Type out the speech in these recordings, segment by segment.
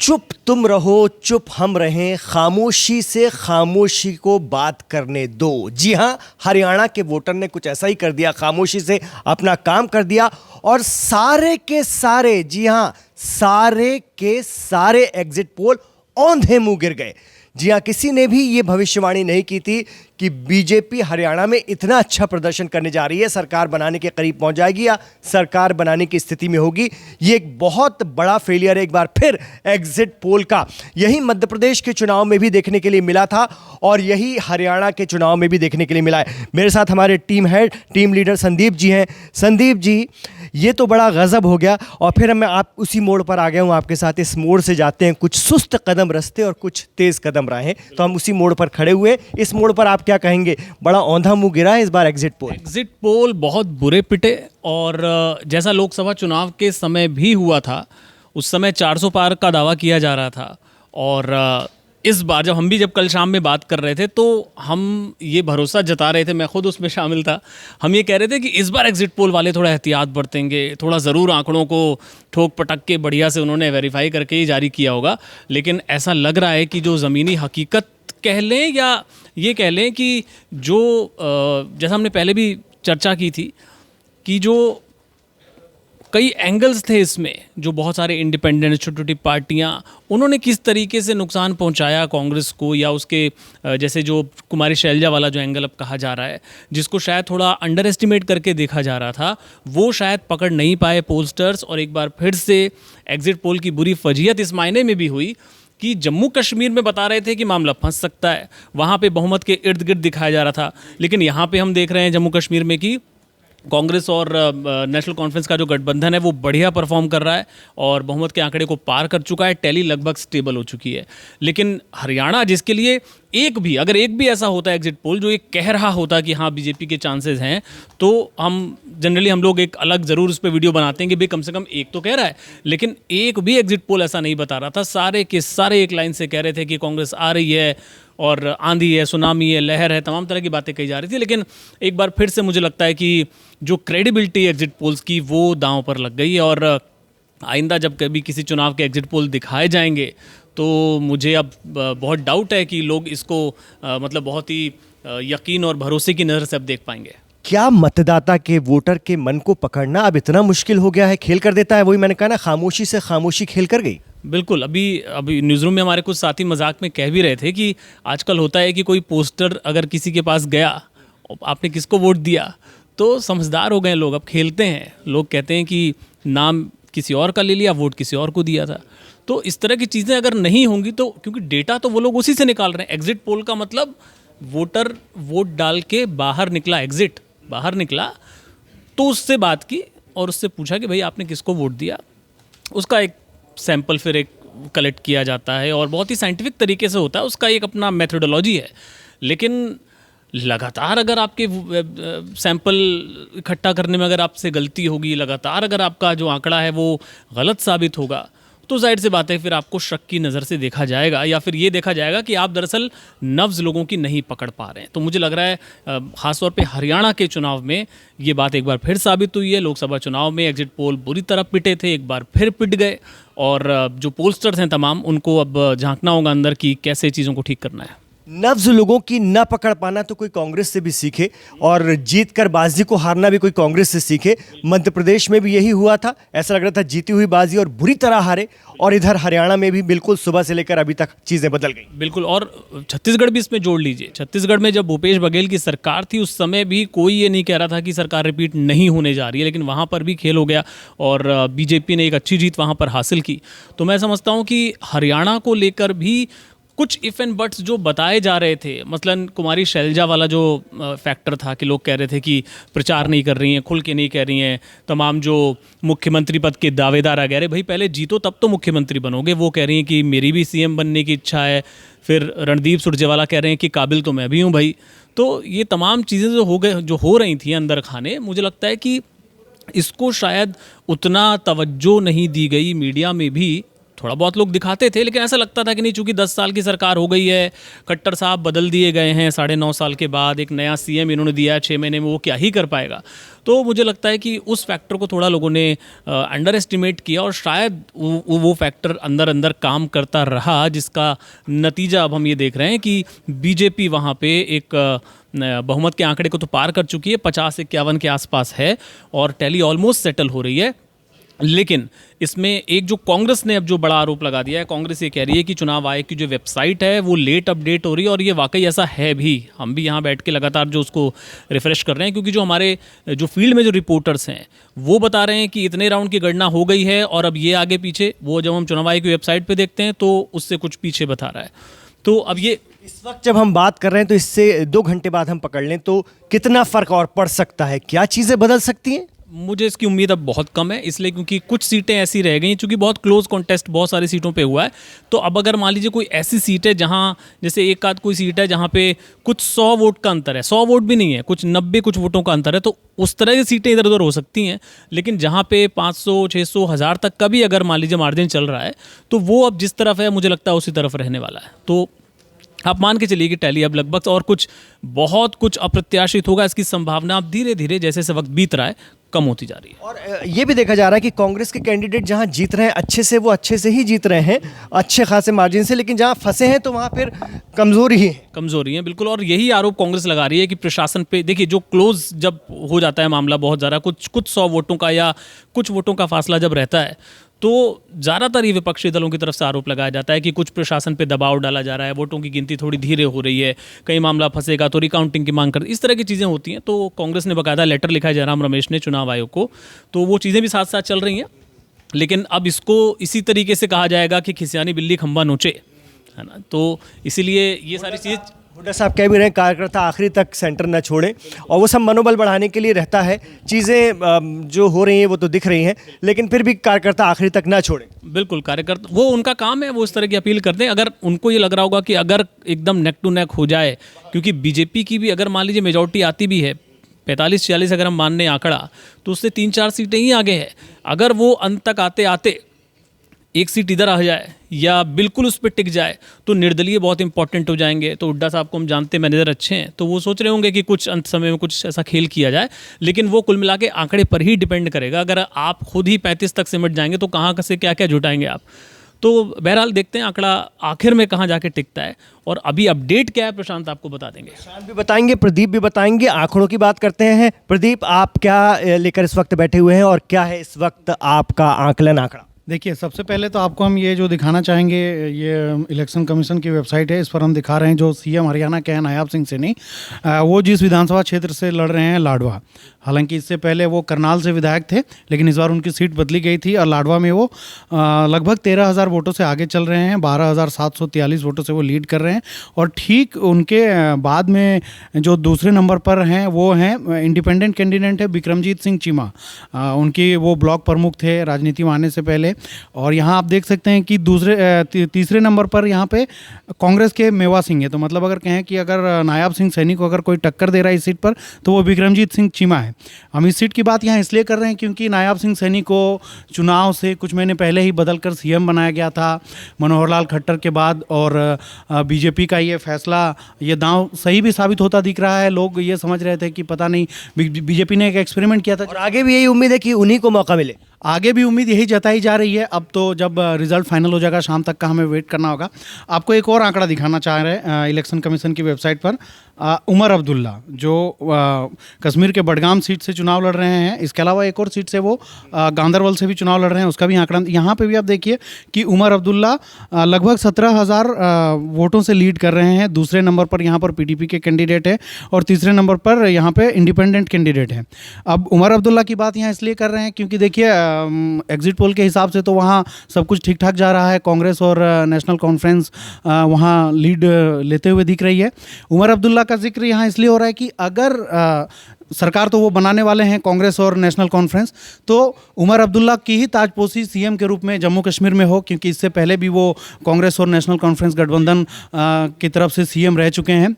चुप तुम रहो, चुप हम रहें, खामोशी से खामोशी को बात करने दो। जी हाँ, हरियाणा के वोटर ने कुछ ऐसा ही कर दिया, खामोशी से अपना काम कर दिया और सारे के सारे, जी हाँ, सारे के सारे एग्जिट पोल औंधे मुंह गिर गए। जी हाँ, किसी ने भी ये भविष्यवाणी नहीं की थी कि बीजेपी हरियाणा में इतना अच्छा प्रदर्शन करने जा रही है, सरकार बनाने के करीब पहुंच जाएगी या सरकार बनाने की स्थिति में होगी। ये एक बहुत बड़ा फेलियर एक बार फिर एग्जिट पोल का यही मध्य प्रदेश के चुनाव में भी देखने के लिए मिला था और यही हरियाणा के चुनाव में भी देखने के लिए मिला है। मेरे साथ हमारे team head, team leader Sandeep ji हैं। संदीप जी, ये तो बड़ा गजब हो गया और फिर मैं आप उसी मोड़ पर आ गया हूँ आपके साथ। इस मोड़ से जाते हैं, कुछ सुस्त कदम रास्ते और कुछ तेज कदम राहें, तो हम उसी मोड़ पर खड़े हुए। इस मोड़ पर आप क्या कहेंगे? बड़ा औंधा मुंह गिरा है इस बार एग्जिट पोल। एग्जिट पोल बहुत बुरे पिटे और जैसा लोकसभा चुनाव के समय भी हुआ था, उस समय 400 पार का दावा किया जा रहा था। और इस बार जब कल शाम में बात कर रहे थे तो हम ये भरोसा जता रहे थे, मैं खुद उसमें शामिल था। हम ये कह रहे थे कि इस बार एग्जिट पोल वाले थोड़ा एहतियात बरतेंगे, थोड़ा ज़रूर आंकड़ों को ठोक पटक के बढ़िया से उन्होंने वेरीफाई करके ही जारी किया होगा। लेकिन ऐसा लग रहा है कि जो ज़मीनी हकीकत कह लें या ये कह लें कि जो जैसा हमने पहले भी चर्चा की थी कि जो कई एंगल्स थे इसमें, जो बहुत सारे इंडिपेंडेंट छोटी छोटी पार्टियां, उन्होंने किस तरीके से नुकसान पहुंचाया कांग्रेस को, या उसके जैसे जो कुमारी शैलजा वाला जो एंगल अब कहा जा रहा है, जिसको शायद थोड़ा अंडर एस्टिमेट करके देखा जा रहा था, वो शायद पकड़ नहीं पाए पोलस्टर्स। और एक बार फिर से एग्जिट पोल की बुरी फजीहत इस मायने में भी हुई कि जम्मू कश्मीर में बता रहे थे कि मामला फंस सकता है, वहाँ पे बहुमत के इर्द गिर्द दिखाया जा रहा था। लेकिन यहाँ पे हम देख रहे हैं जम्मू कश्मीर में कि कांग्रेस और नेशनल कॉन्फ्रेंस का जो गठबंधन है वो बढ़िया परफॉर्म कर रहा है और बहुमत के आंकड़े को पार कर चुका है, टैली लगभग स्टेबल हो चुकी है। लेकिन हरियाणा, जिसके लिए एक भी ऐसा होता है एग्जिट पोल जो ये कह रहा होता कि हाँ बीजेपी के चांसेस हैं, तो हम लोग एक अलग ज़रूर उस पर वीडियो बनाते हैं कि भाई कम से कम एक तो कह रहा है। लेकिन एक भी एग्जिट पोल ऐसा नहीं बता रहा था, सारे के सारे एक लाइन से कह रहे थे कि कांग्रेस आ रही है और आंधी है, सुनामी है, लहर है, तमाम तरह की बातें कही जा रही थी। लेकिन एक बार फिर से मुझे लगता है कि जो क्रेडिबिलिटी एग्जिट पोल्स की वो दांव पर लग गई है। और आइंदा जब कभी किसी चुनाव के एग्जिट पोल दिखाए जाएंगे तो मुझे अब बहुत डाउट है कि लोग इसको मतलब बहुत ही यकीन और भरोसे की नज़र से अब देख पाएंगे। क्या मतदाता के, वोटर के मन को पकड़ना अब इतना मुश्किल हो गया है? खेल कर देता है, वही मैंने कहा ना, खामोशी से खामोशी खेल कर गई। बिल्कुल। अभी न्यूज़ रूम में हमारे कुछ साथी मजाक में कह भी रहे थे कि आजकल होता है कि कोई पोस्टर अगर किसी के पास गया, आपने किसको वोट दिया, तो समझदार हो गए लोग, अब खेलते हैं। लोग कहते हैं कि नाम किसी और का ले लिया, वोट किसी और को दिया था। तो इस तरह की चीज़ें अगर नहीं होंगी तो, क्योंकि डेटा तो वो लोग उसी से निकाल रहे हैं। एग्जिट पोल का मतलब वोटर वोट डाल के बाहर निकला, एग्जिट बाहर निकला, तो उससे बात की और उससे पूछा कि भाई आपने किसको वोट दिया। उसका एक सैंपल फिर एक कलेक्ट किया जाता है और बहुत ही साइंटिफिक तरीके से होता है, उसका एक अपना मेथोडोलॉजी है। लेकिन लगातार अगर आपके सैंपल इकट्ठा करने में अगर आपसे गलती होगी, लगातार अगर आपका जो आंकड़ा है वो गलत साबित होगा, तो जाहिर सी बात है फिर आपको शक की नज़र से देखा जाएगा, या फिर ये देखा जाएगा कि आप दरअसल नब्ज़ लोगों की नहीं पकड़ पा रहे हैं। तो मुझे लग रहा है ख़ासतौर पे हरियाणा के चुनाव में ये बात एक बार फिर साबित हुई है। लोकसभा चुनाव में एग्जिट पोल बुरी तरह पिटे थे, एक बार फिर पिट गए और जो पोलस्टर्स हैं तमाम, उनको अब झांकना होगा अंदर की कैसे चीज़ों को ठीक करना है। नब्ज लोगों की न पकड़ पाना तो कोई कांग्रेस से भी सीखे और जीत कर बाजी को हारना भी कोई कांग्रेस से सीखे। मध्य प्रदेश में भी यही हुआ था, ऐसा लग रहा था जीती हुई बाजी और बुरी तरह हारे, और इधर हरियाणा में भी बिल्कुल सुबह से लेकर अभी तक चीज़ें बदल गई। बिल्कुल। और छत्तीसगढ़ भी इसमें जोड़ लीजिए। छत्तीसगढ़ में जब भूपेश बघेल की सरकार थी, उस समय भी कोई ये नहीं कह रहा था कि सरकार रिपीट नहीं होने जा रही है, लेकिन वहाँ पर भी खेल हो गया और बीजेपी ने एक अच्छी जीत वहाँ पर हासिल की। तो मैं समझता हूँ कि हरियाणा को लेकर भी कुछ इफ एंड बट्स जो बताए जा रहे थे, मसलन कुमारी शैलजा वाला जो फैक्टर था कि लोग कह रहे थे कि प्रचार नहीं कर रही हैं, खुल के नहीं कह रही हैं, तमाम जो मुख्यमंत्री पद के दावेदार आ गए, अरे भाई पहले जीतो तब तो मुख्यमंत्री बनोगे। वो कह रही हैं कि मेरी भी सीएम बनने की इच्छा है, फिर रणदीप सुरजेवाला कह रहे हैं कि काबिल तो मैं भी हूँ भाई। तो ये तमाम चीज़ें जो हो रही थी अंदर खाने, मुझे लगता है कि इसको शायद उतना तवज्जो नहीं दी गई मीडिया में भी, थोड़ा बहुत लोग दिखाते थे, लेकिन ऐसा लगता था कि नहीं, चूंकि 10 साल की सरकार हो गई है, खट्टर साहब बदल दिए गए हैं 9.5 साल के बाद, एक नया सीएम इन्होंने दिया है 6 महीने में, वो क्या ही कर पाएगा। तो मुझे लगता है कि उस फैक्टर को थोड़ा लोगों ने अंडर एस्टिमेट किया, और शायद वो फैक्टर अंदर अंदर काम करता रहा, जिसका नतीजा अब हम ये देख रहे हैं कि बीजेपी वहाँ पे एक बहुमत के आंकड़े को तो पार कर चुकी है, 50-51 के आसपास है, और टैली ऑलमोस्ट सेटल हो रही है। लेकिन इसमें एक जो कांग्रेस ने अब जो बड़ा आरोप लगा दिया है, कांग्रेस ये कह रही है कि चुनाव आयोग की जो वेबसाइट है वो लेट अपडेट हो रही है, और ये वाकई ऐसा है भी। हम भी यहाँ बैठ के लगातार जो उसको रिफ्रेश कर रहे हैं, क्योंकि जो हमारे जो फील्ड में जो रिपोर्टर्स हैं वो बता रहे हैं कि इतने राउंड की गणना हो गई है, और अब ये आगे पीछे, वो जब हम चुनाव आयोग की वेबसाइट पर देखते हैं तो उससे कुछ पीछे बता रहा है। तो अब ये इस वक्त जब हम बात कर रहे हैं तो इससे 2 घंटे बाद हम पकड़ लें तो कितना फर्क और पड़ सकता है, क्या चीज़ें बदल सकती हैं? मुझे इसकी उम्मीद अब बहुत कम है, इसलिए क्योंकि कुछ सीटें ऐसी रह गई, चूंकि बहुत क्लोज कॉन्टेस्ट बहुत सारी सीटों पे हुआ है। तो अब अगर मान लीजिए कोई ऐसी सीट है जहां, जैसे एक आध कोई सीट है जहां पे कुछ 100 वोट का अंतर है, 100 वोट भी नहीं है, कुछ 90 कुछ वोटों का अंतर है, तो उस तरह की सीटें इधर उधर हो सकती हैं। लेकिन जहाँ पे 500, 600, 1000 तक का भी अगर मान लीजिए मार्जिन चल रहा है, तो वो अब जिस तरफ है मुझे लगता है उसी तरफ रहने वाला है। तो आप मान के चलिए कि टैली अब लगभग, और कुछ बहुत कुछ अप्रत्याशित होगा, इसकी संभावना अब धीरे धीरे जैसे जैसे वक्त बीत रहा है कम होती जा रही है। और ये भी देखा जा रहा है कि कांग्रेस के कैंडिडेट जहां जीत रहे हैं अच्छे से, वो अच्छे से ही जीत रहे हैं, अच्छे खासे मार्जिन से, लेकिन जहां फंसे हैं तो वहां फिर कमजोरी है। कमजोरी है बिल्कुल, और यही आरोप कांग्रेस लगा रही है कि प्रशासन पे, देखिए जो क्लोज जब हो जाता है मामला बहुत ज़्यादा, कुछ 100 वोटों का या कुछ वोटों का फासला जब रहता है, तो ज़्यादातर ये विपक्षी दलों की तरफ से आरोप लगाया जाता है कि कुछ प्रशासन पे दबाव डाला जा रहा है, वोटों की गिनती थोड़ी धीरे हो रही है, कई मामला फंसेगा तो रिकाउंटिंग की मांग कर, इस तरह की चीज़ें होती हैं। तो कांग्रेस ने बाकायदा लेटर लिखा है जयराम रमेश ने चुनाव आयोग को, तो वो चीज़ें भी साथ साथ चल रही हैं। लेकिन अब इसको इसी तरीके से कहा जाएगा कि खिसियानी बिल्ली खंबा नोचे, है ना। तो इसीलिए ये सारी चीज़, हुड्डा साहब कह भी रहे हैं कार्यकर्ता आखिरी तक सेंटर न छोड़ें, और वो सब मनोबल बढ़ाने के लिए रहता है। चीज़ें जो हो रही हैं वो तो दिख रही हैं, लेकिन फिर भी कार्यकर्ता आखिरी तक ना छोड़ें। बिल्कुल, कार्यकर्ता, वो उनका काम है, वो इस तरह की अपील करते हैं। अगर उनको ये लग रहा होगा कि अगर एकदम नेक टू नेक हो जाए, क्योंकि बीजेपी की भी अगर मान लीजिए मेजॉरिटी आती भी है 45-46 अगर हम मानने आंकड़ा, तो उससे 3-4 सीटें ही आगे है। अगर वो अंत तक आते आते एक सीट इधर आ जाए या बिल्कुल उस पर टिक जाए, तो निर्दलीय बहुत इंपॉर्टेंट हो जाएंगे। तो हुड्डा साहब को हम जानते हैं, मैनेजर अच्छे हैं, तो वो सोच रहे होंगे कि कुछ अंत समय में कुछ ऐसा खेल किया जाए। लेकिन वो कुल मिला के आंकड़े पर ही डिपेंड करेगा। अगर आप खुद ही 35 तक सिमट जाएंगे तो कहाँ से क्या क्या जुटाएंगे आप। तो बहरहाल देखते हैं आंकड़ा आखिर में कहाँ जाके टिकता है, और अभी अपडेट क्या है प्रशांत आपको बता देंगे। प्रशांत भी बताएंगे, प्रदीप भी बताएंगे। आंकड़ों की बात करते हैं। प्रदीप, आप क्या लेकर इस वक्त बैठे हुए हैं, और क्या है इस वक्त आपका आंकलन आंकड़ा? देखिए, सबसे पहले तो आपको हम ये जो दिखाना चाहेंगे, ये इलेक्शन कमीशन की वेबसाइट है, इस पर हम दिखा रहे हैं जो सीएम हरियाणा के हैं नायाब सिंह सैनी, वो जिस विधानसभा क्षेत्र से लड़ रहे हैं, लाडवा। हालांकि इससे पहले वो करनाल से विधायक थे, लेकिन इस बार उनकी सीट बदली गई थी, और लाडवा में वो लगभग 13,000 वोटों से आगे चल रहे हैं। 12,743 वोटों से वो लीड कर रहे हैं। और ठीक उनके बाद में जो दूसरे नंबर पर हैं वो हैं इंडिपेंडेंट कैंडिडेट है बिक्रमजीत सिंह चीमा। उनकी वो ब्लॉक प्रमुख थे राजनीति में आने से पहले। और यहाँ आप देख सकते हैं कि तीसरे नंबर पर यहाँ पे कांग्रेस के मेवा सिंह है। तो मतलब अगर कहें कि अगर नायाब सिंह सैनी को अगर कोई टक्कर दे रहा है इस सीट पर, तो वो बिक्रमजीत सिंह चीमा है। हम इस सीट की बात यहाँ इसलिए कर रहे हैं क्योंकि नायाब सिंह सैनी को चुनाव से कुछ महीने पहले ही बदलकर सीएम बनाया गया था मनोहर लाल खट्टर के बाद। और बीजेपी का ये फैसला, ये दांव सही भी साबित होता दिख रहा है। लोग ये समझ रहे थे कि पता नहीं, बीजेपी ने एक एक्सपेरिमेंट किया था, और आगे भी यही उम्मीद है कि उन्हीं को मौका मिले। आगे भी उम्मीद यही जताई जा रही है। अब तो जब रिजल्ट फाइनल हो जाएगा शाम तक का हमें वेट करना होगा। आपको एक और आंकड़ा दिखाना चाह रहे हैं इलेक्शन कमीशन की वेबसाइट पर। उमर अब्दुल्ला जो कश्मीर के बडगाम सीट से चुनाव लड़ रहे हैं, इसके अलावा एक और सीट से वो गांदरबल से भी चुनाव लड़ रहे हैं, उसका भी आंकड़ा यहाँ पे भी आप देखिए कि उमर अब्दुल्ला लगभग 17,000 वोटों से लीड कर रहे हैं। दूसरे नंबर पर यहाँ पर पीडीपी के कैंडिडेट है, और तीसरे नंबर पर यहाँ पे इंडिपेंडेंट कैंडिडेट है। अब उमर अब्दुल्ला की बात यहाँ इसलिए कर रहे हैं क्योंकि देखिए एग्जिट पोल के हिसाब से तो वहाँ सब कुछ ठीक ठाक जा रहा है। कांग्रेस और नेशनल कॉन्फ्रेंस वहाँ लीड लेते हुए दिख रही है। उमर अब्दुल्ला का जिक्र यहाँ इसलिए हो रहा है कि अगर सरकार तो वो बनाने वाले हैं कांग्रेस और नेशनल कॉन्फ्रेंस, तो उमर अब्दुल्ला की ही ताजपोशी सीएम के रूप में जम्मू कश्मीर में हो, क्योंकि इससे पहले भी वो कांग्रेस और नेशनल कॉन्फ्रेंस गठबंधन की तरफ से सीएम रह चुके हैं।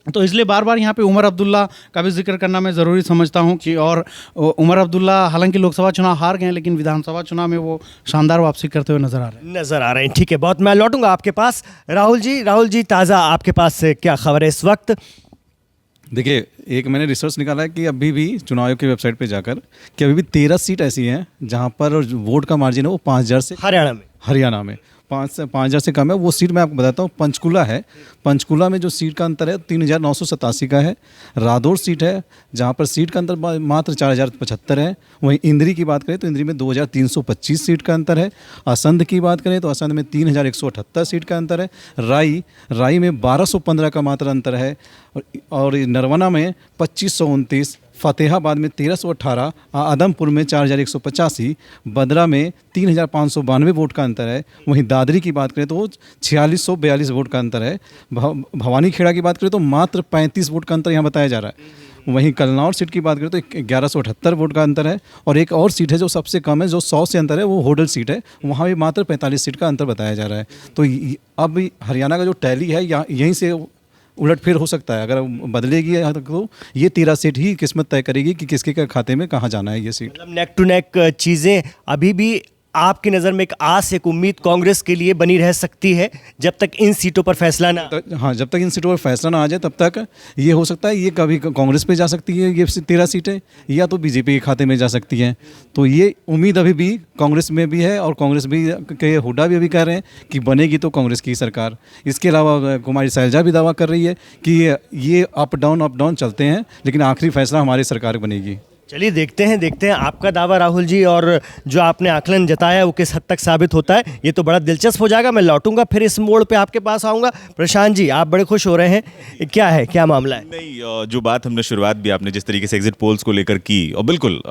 तो इसलिए बार बार यहाँ पे उमर अब्दुल्ला का भी जिक्र करना मैं ज़रूरी समझता हूँ कि और उमर अब्दुल्ला हालांकि लोकसभा चुनाव हार गए हैं, लेकिन विधानसभा चुनाव में वो शानदार वापसी करते हुए नजर आ रहे हैं। नजर आ रहे हैं। ठीक है, बहुत मैं लौटूंगा आपके पास। राहुल जी ताज़ा आपके पास से क्या खबर है इस वक्त? देखिए, एक मैंने रिसर्च निकाला है कि अभी भी चुनाव आयोग की वेबसाइट पे जाकर कि अभी भी 13 सीट ऐसी हैं जहां पर वोट का मार्जिन है वो 5000 से, हरियाणा में 5,000 से कम है। वो सीट मैं आपको बताता हूँ, पंचकुला है। पंचकुला में जो सीट का अंतर है 3,987 का है। रादौर सीट है जहाँ पर सीट का अंतर मात्र 4,075 है। वहीं इंद्री की बात करें तो इंद्री में 2,325 सीट का अंतर है। असंध की बात करें तो असंध में 3,178 सीट का अंतर है। राई में 1,215 का मात्र अंतर है। और नरवना में 2,529, फतेहाबाद में 1,318, आदमपुर में 4,185, बदरा में 3,592 वोट का अंतर है। वहीं दादरी की बात करें तो 4,642 वोट का अंतर है। भवानी खेड़ा की बात करें तो मात्र 35 वोट का अंतर यहाँ बताया जा रहा है। वहीं कलनौर सीट की बात करें तो 1,178 वोट का अंतर है। और एक और सीट है जो सबसे कम है, जो 100 से अंतर है, वो होडल सीट है। वहाँ भी मात्र 45 सीट का अंतर बताया जा रहा है। तो अब हरियाणा का जो टैली है यहीं से उलटफेर हो सकता है। अगर बदलेगी तो ये 13 सीट ही किस्मत तय करेगी कि किसके खाते में कहाँ जाना है ये सीट। मतलब नेक टू नेक चीज़ें अभी भी आपकी नज़र में एक आस, एक उम्मीद कांग्रेस के लिए बनी रह सकती है जब तक इन सीटों पर फैसला ना। हाँ, जब तक इन सीटों पर फैसला ना आ जाए तब तक ये हो सकता है ये कभी कांग्रेस पे जा सकती है ये 13 सीटें, या तो बीजेपी के खाते में जा सकती हैं। तो ये उम्मीद अभी भी कांग्रेस में भी है और कांग्रेस भी के हुड्डा भी अभी कह रहे हैं कि बनेगी तो कांग्रेस की सरकार। इसके अलावा कुमारी शैलजा भी दावा कर रही है कि ये अप डाउन चलते हैं, लेकिन आखिरी फैसला हमारी सरकार बनेगी। चलिए देखते हैं आपका दावा राहुल जी, और जो आपने आकलन जताया वो किस हद तक साबित होता है। ये तो बड़ा दिलचस्प हो जाएगा। मैं लौटूंगा फिर इस मोड़ पे आपके पास आऊँगा। प्रशांत जी, आप बड़े खुश हो रहे हैं, क्या मामला है? नहीं, जो बात हमने शुरुआत भी आपने जिस तरीके से एग्जिट पोल्स को लेकर की, और बिल्कुल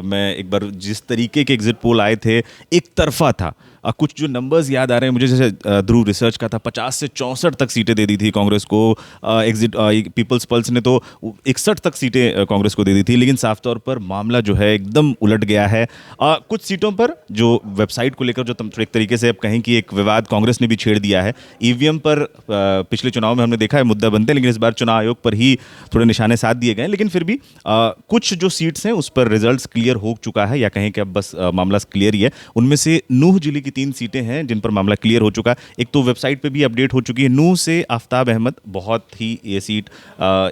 मैं एक बार जिस तरीके के एग्जिट पोल आए थे एक तरफा था। कुछ जो नंबर्स याद आ रहे हैं मुझे, जैसे ध्रुव रिसर्च का था 50 से 64 तक सीटें दे दी थी कांग्रेस को। एग्जिट पीपल्स पल्स ने तो 61 तक सीटें कांग्रेस को दे दी थी। लेकिन साफ तौर पर मामला जो है एकदम उलट गया है। कुछ सीटों पर जो वेबसाइट को लेकर जो एक तरीके से अब कहें कि एक विवाद कांग्रेस ने भी छेड़ दिया है। ईवीएम पर पिछले चुनाव में हमने देखा है मुद्दा बनते हैं, लेकिन इस बार चुनाव आयोग पर ही थोड़े निशाने साध दिए गए। लेकिन फिर भी कुछ जो सीट्स हैं उस पर रिजल्ट क्लियर हो चुका है, या कहें कि अब बस मामला क्लियर ही है। उनमें से नूह जिले 3 सीटें हैं जिन पर मामला क्लियर हो चुका है। एक तो वेबसाइट पे भी अपडेट हो चुकी है। नूह से आफ्ताब अहमद, बहुत ही ये सीट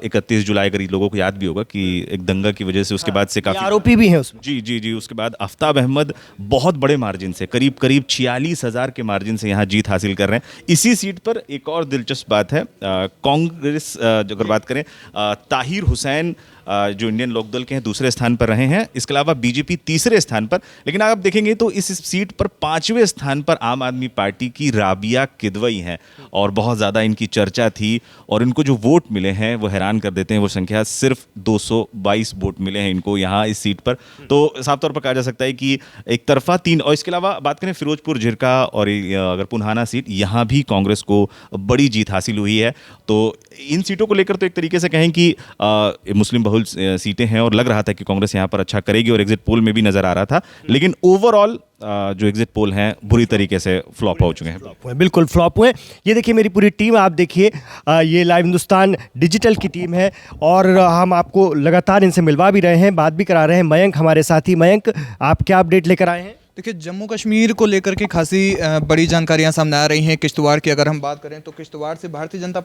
31 जुलाई करीब लोगों को याद भी होगा कि एक दंगा की वजह से उसके बाद से काफी आरोपी भी हैं उसमें। जी, उसके बाद आफ्ताब अहमद बहुत बड़े मार्जिन से करीब 46,000 के मार्जिन से यहाँ जीत हासिल कर रहे हैं। इसी सीट पर एक और दिलचस्प बात है, कांग्रेस अगर बात करें, ताहिर हुसैन जो इंडियन लोकदल के हैं दूसरे स्थान पर रहे हैं। इसके अलावा बीजेपी तीसरे स्थान पर। लेकिन आप देखेंगे तो इस सीट पर 5वें स्थान पर आम आदमी पार्टी की राबिया किदवई हैं, और बहुत ज़्यादा इनकी चर्चा थी। और इनको जो वोट मिले हैं वो हैरान कर देते हैं। वो संख्या सिर्फ 222 वोट मिले हैं इनको यहाँ इस सीट पर। तो साफ तौर पर कहा जा सकता है कि एक तरफा 3। और इसके अलावा बात करें फिरोजपुर झिरका और अगर पुन्हाना सीट, यहाँ भी कांग्रेस को बड़ी जीत हासिल हुई है। तो इन सीटों को लेकर तो एक तरीके से कहें कि मुस्लिम बहुल सीटें हैं, और लग रहा था कि कांग्रेस यहाँ पर अच्छा करेगी, और एग्जिट पोल में भी नजर आ रहा था। लेकिन ओवरऑल जो एग्जिट पोल हैं बुरी तरीके से फ्लॉप हो चुके हैं। बिल्कुल फ्लॉप हुए। ये देखिए मेरी पूरी टीम, आप देखिए ये लाइव हिंदुस्तान डिजिटल की टीम है, और हम आपको लगातार इनसे मिलवा भी रहे हैं, बात भी करा रहे हैं। मयंक हमारे साथी। मयंक, आप क्या अपडेट लेकर आए हैं? देखिए, जम्मू कश्मीर को लेकर के खासी बड़ी जानकारियां सामने आ रही हैं। किश्तवाड़ की अगर हम बात करें तो किश्तवाड़ से भारतीय जनता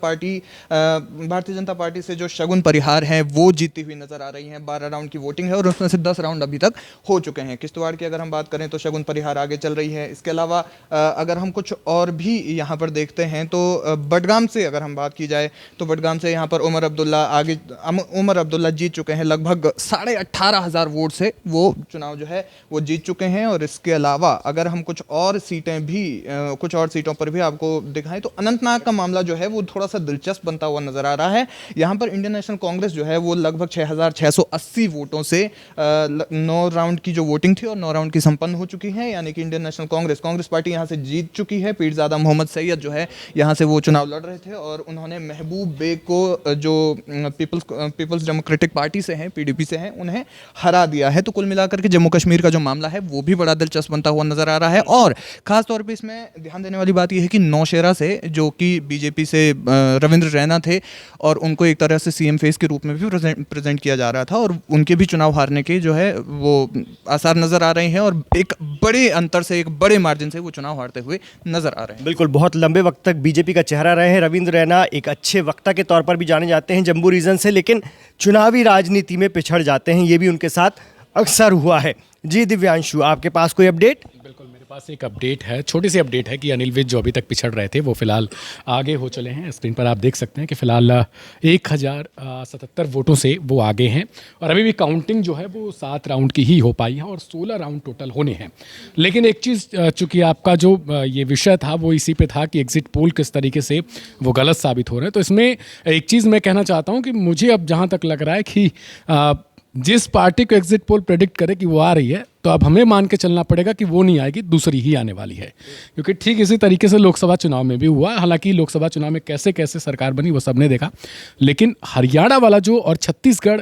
पार्टी से जो शगुन परिहार हैं वो जीतती हुई नज़र आ रही हैं। 12 राउंड की वोटिंग है और उसमें से 10 राउंड अभी तक हो चुके हैं। किश्तवाड़ की अगर हम बात करें तो शगुन परिहार आगे चल रही है। इसके अलावा अगर हम कुछ और भी यहाँ पर देखते हैं तो बडगाम से अगर हम बात की जाए तो बडगाम से यहाँ पर उमर अब्दुल्ला जीत चुके हैं। लगभग 18,500 वोट से वो चुनाव जो है वो जीत चुके हैं। और इसके अलावा अगर हम कुछ और सीटों पर भी आपको दिखाएं तो अनंतनाग का मामला जो है वो थोड़ा सा दिलचस्प बनता हुआ नजर आ रहा है। यहाँ पर इंडियन नेशनल कांग्रेस जो है वो लगभग 6,680 वोटों से 9 राउंड की जो वोटिंग थी और 9 राउंड की संपन्न हो चुकी है। यानी कि इंडियन नेशनल कांग्रेस पार्टी यहाँ से जीत चुकी है। पीरजादा मोहम्मद सैयद जो है यहाँ से वो चुनाव लड़ रहे थे और उन्होंने महबूब बेग को, जो पीपल्स डेमोक्रेटिक पार्टी से हैं, PDP से हैं, उन्हें हरा दिया है। तो कुल मिलाकर के जम्मू कश्मीर का जो मामला है वो भी बड़ा दिलचस्प दिलचस्प बनता हुआ नजर आ रहा है। और खास तौर पे इसमें ध्यान देने वाली बात यह है कि नौशेरा से, जो कि बीजेपी से रविंद्र रैना थे, और उनको एक तरह से सीएम फेस के रूप में भी प्रेजेंट किया जा रहा था, और उनके भी चुनाव हारने के जो है वो आसार नजर आ रहे हैं, और एक बड़े अंतर से, एक बड़े मार्जिन से वो चुनाव हारते हुए नजर आ रहे हैं। बिल्कुल, बहुत लंबे वक्त तक बीजेपी का चेहरा रहे हैं रविंद्र रैना, एक अच्छे वक्ता के तौर पर भी जाने जाते हैं जम्मू रीजन से, लेकिन चुनावी राजनीति में पिछड़ जाते हैं, ये भी उनके साथ अक्सर हुआ है। जी दिव्यांशु, आपके पास कोई अपडेट? बिल्कुल, मेरे पास एक अपडेट है, छोटी सी अपडेट है कि अनिल विज जो अभी तक पिछड़ रहे थे वो फिलहाल आगे हो चले हैं। स्क्रीन पर आप देख सकते हैं कि फिलहाल 1077 वोटों से वो आगे हैं, और अभी भी काउंटिंग जो है वो 7 राउंड की ही हो पाई है, और 16 राउंड टोटल होने हैं। लेकिन एक चीज़, चूँकि आपका जो ये विषय था वो इसी पे था कि एग्जिट पोल किस तरीके से वो गलत साबित हो रहे हैं, तो इसमें एक चीज़ मैं कहना चाहता हूँ कि मुझे अब जहाँ तक लग रहा है कि जिस पार्टी को एग्जिट पोल प्रेडिक्ट करे कि वो आ रही है, तो अब हमें मान के चलना पड़ेगा कि वो नहीं आएगी, दूसरी ही आने वाली है। क्योंकि ठीक इसी तरीके से लोकसभा चुनाव में भी हुआ। हालांकि लोकसभा चुनाव में कैसे कैसे सरकार बनी वो सबने देखा, लेकिन हरियाणा वाला जो और छत्तीसगढ़,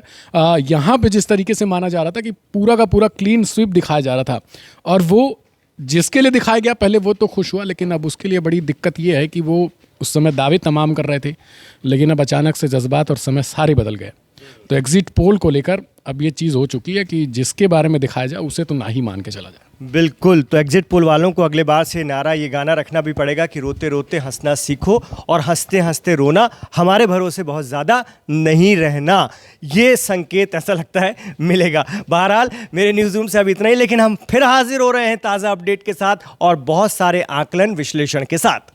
यहाँ पे जिस तरीके से माना जा रहा था कि पूरा का पूरा क्लीन स्वीप दिखाया जा रहा था, और वो जिसके लिए दिखाया गया पहले वो तो खुश हुआ, लेकिन अब उसके लिए बड़ी दिक्कत ये है कि वो उस समय दावे तमाम कर रहे थे, लेकिन अब अचानक से जज्बात और समय सारे बदल गए। तो एग्जिट पोल को लेकर अब ये चीज़ हो चुकी है कि जिसके बारे में दिखाया जाए उसे तो ना ही मान के चला जाए। बिल्कुल, तो एग्जिट पोल वालों को अगले बार से नारा, ये गाना रखना भी पड़ेगा कि रोते रोते हंसना सीखो और हंसते हंसते रोना, हमारे भरोसे बहुत ज़्यादा नहीं रहना। ये संकेत ऐसा लगता है मिलेगा। बहरहाल मेरे न्यूज़ रूम से अब इतना ही, लेकिन हम फिर हाजिर हो रहे हैं ताज़ा अपडेट के साथ और बहुत सारे आकलन विश्लेषण के साथ।